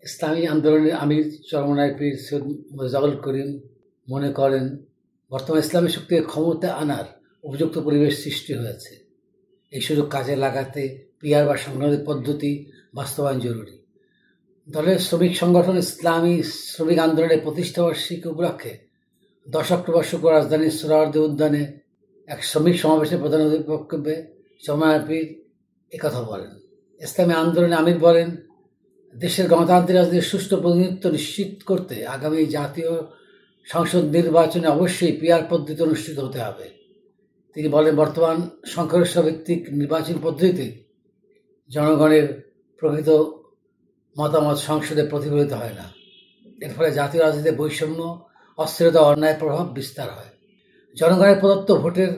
ইসলামী আন্দোলনের আমির চরমনায় পীর সৈয়দ মোজাফফর করিম মনে করেন, বর্তমান ইসলামী শক্তিকে ক্ষমতায় আনার উপযুক্ত পরিবেশ সৃষ্টি হয়েছে। এই সুযোগ কাজে লাগাতে পিআর বা সংগ্রামের পদ্ধতি বাস্তবায়ন জরুরি। দলের শ্রমিক সংগঠন ইসলামী শ্রমিক আন্দোলনের প্রতিষ্ঠাবার্ষিকী উপলক্ষে 10 অক্টোবর শুক্রবার রাজধানীর সোহরাওয়ার্দী উদ্যানে এক শ্রমিক সমাবেশে প্রধান অতিথির বক্তব্যে চরমনায় পীর একথা বলেন। ইসলামী আন্দোলনের আমির বলেন, দেশের গণতান্ত্রিক রাজনীতির সুষ্ঠু প্রতিনিধিত্ব নিশ্চিত করতে আগামী জাতীয় সংসদ নির্বাচনে অবশ্যই পিআর পদ্ধতি অনুষ্ঠিত হতে হবে। তিনি বলেন, বর্তমান সংখ্যাগরিষ্ঠ ভিত্তিক নির্বাচন পদ্ধতিতে জনগণের প্রকৃত মতামত সংসদে প্রতিফলিত হয় না। এর ফলে জাতীয় রাজনীতিতে বৈষম্য, অস্থিরতা, অন্যায় প্রভাব বিস্তার হয়। জনগণের প্রদত্ত ভোটের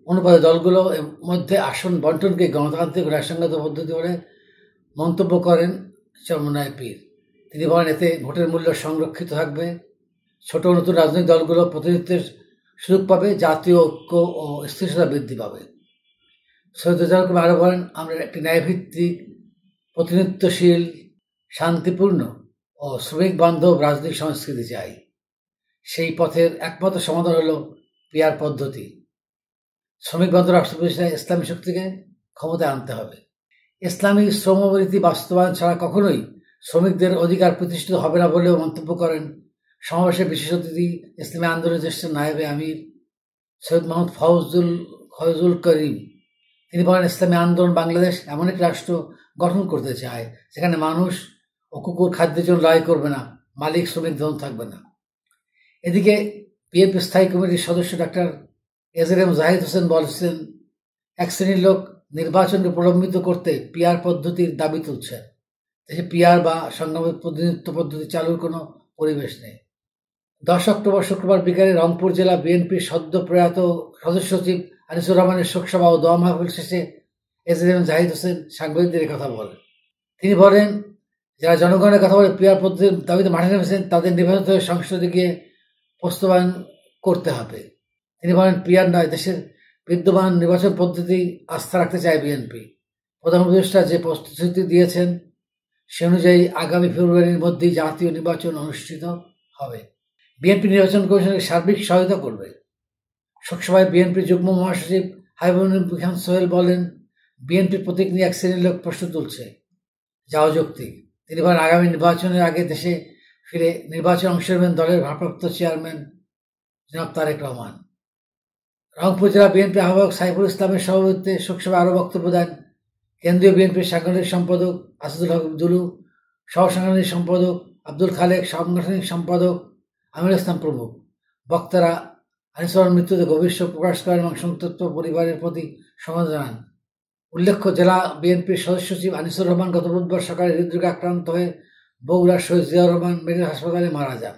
অনুপাতে দলগুলোর মধ্যে আসন বন্টনকে গণতান্ত্রিক ন্যায়সঙ্গত পদ্ধতি বলে মন্তব্য করেন চরমনায় পীর। তিনি বলেন, এতে ভোটের মূল্য সংরক্ষিত থাকবে, ছোট নতুন রাজনৈতিক দলগুলো প্রতিনিধিত্বের সুযোগ পাবে, জাতীয় ঐক্য ও স্থিরতা বৃদ্ধি পাবে। সৈয়দ মোজাফফর আরও বলেন, আমরা একটি ন্যায়ভিত্তিক, প্রতিনিধিত্বশীল, শান্তিপূর্ণ ও শ্রমিক বান্ধব রাজনৈতিক সংস্কৃতি চাই। সেই পথের একমাত্র সমাধান হল পিআর পদ্ধতি। শ্রমিক বান্ধব রাষ্ট্র প্রতিষ্ঠায় ইসলামী শক্তিকে ক্ষমতায় আনতে হবে। ইসলামী শ্রমনীতি বাস্তবায়ন ছাড়া কখনোই শ্রমিকদের অধিকার প্রতিষ্ঠিত হবে না বলেও মন্তব্য করেন সমাবেশে বিশেষ অতিথি ইসলামী আন্দোলনের জ্যেষ্ঠ নায়েবে আমির সৈয়দ মোহাম্মদ ফয়জুল করিম। তিনি বলেন, ইসলামী আন্দোলন বাংলাদেশ এমন একটি রাষ্ট্র গঠন করতে চায় যেখানে মানুষ ও কুকুর খাদ্যের জন্য লড়াই করবে না, মালিক শ্রমিক ধন থাকবে না। এদিকে বিএনপি স্থায়ী কমিটির সদস্য ডাক্তার এজএম জাহিদ হোসেন বলছেন, এক শ্রেণীর লোক নির্বাচনকে প্রলম্বিত করতে পিআর পদ্ধতির দাবি তুলছে। দেশে পিআর বা সংগ্রামের প্রতিনিধিত্ব পদ্ধতি চালুর কোনো পরিবেশ নেই। 10 অক্টোবর শুক্রবার বিকালে রংপুর জেলা বিএনপির সদ্য প্রয়াত সদস্য সচিব আনিসুর রহমানের শোকসভা ও দোয়া মাহফিল শেষে এজএম জাহিদ হোসেন সাংবাদিকদের কথা বলেন। তিনি বলেন, যারা জনগণের কথা বলে পিআর পদ্ধতির দাবিতে মাঠে নেমেছেন তাদের নির্বাচিত হয়ে সংসদে গিয়ে বাস্তবায়ন করতে হবে। তিনি বলেন, পিআর নয়, দেশের বিদ্যমান নির্বাচন পদ্ধতি আস্থা রাখতে চায় বিএনপি। প্রধান উপদেষ্টা যে প্রতিশ্রুতি দিয়েছেন সে অনুযায়ী আগামী ফেব্রুয়ারির মধ্যেই জাতীয় নির্বাচন অনুষ্ঠিত হবে। বিএনপি নির্বাচন কমিশনের সার্বিক সহায়তা করবে। শোকসভায় বিএনপি যুগ্ম মহাসচিব হাবিবুল খান সোহেল বলেন, বিএনপির প্রতীক নিয়ে এক শ্রেণীর লোক প্রশ্ন তুলছে, যা অযৌক্তিক। তিনি বলেন, আগামী নির্বাচনের আগে দেশে ফিরে নির্বাচনে অংশ নেবেন দলের ভারপ্রাপ্ত চেয়ারম্যান জনাব তারেক রহমান। রংপুর জেলা বিএনপি আহ্বায়ক সাইফুল ইসলামের সভাপতিত্বে শোকসভায় আরও বক্তব্য দেন কেন্দ্রীয় বিএনপির সাংগঠনিক সম্পাদক আসাদুল হক দুলু, সহ সাংগঠনিক সম্পাদক আব্দুল খালেক, সাংগঠনিক সম্পাদক আমির ইসলাম প্রমুখ। বক্তারা আনিসুর রহমানের মৃত্যুতে গভীর শোক প্রকাশ করেন এবং সংতপ্ত পরিবারের প্রতি সমবেদনা জানান। উল্লেখ্য, জেলা বিএনপির সদস্য সচিব আনিসুর রহমান গত বুধবার সকালে হৃদরোগে আক্রান্ত হয়ে বগুড়ার শহীদ জিয়াউর রহমান মেডিকেল হাসপাতালে মারা যান।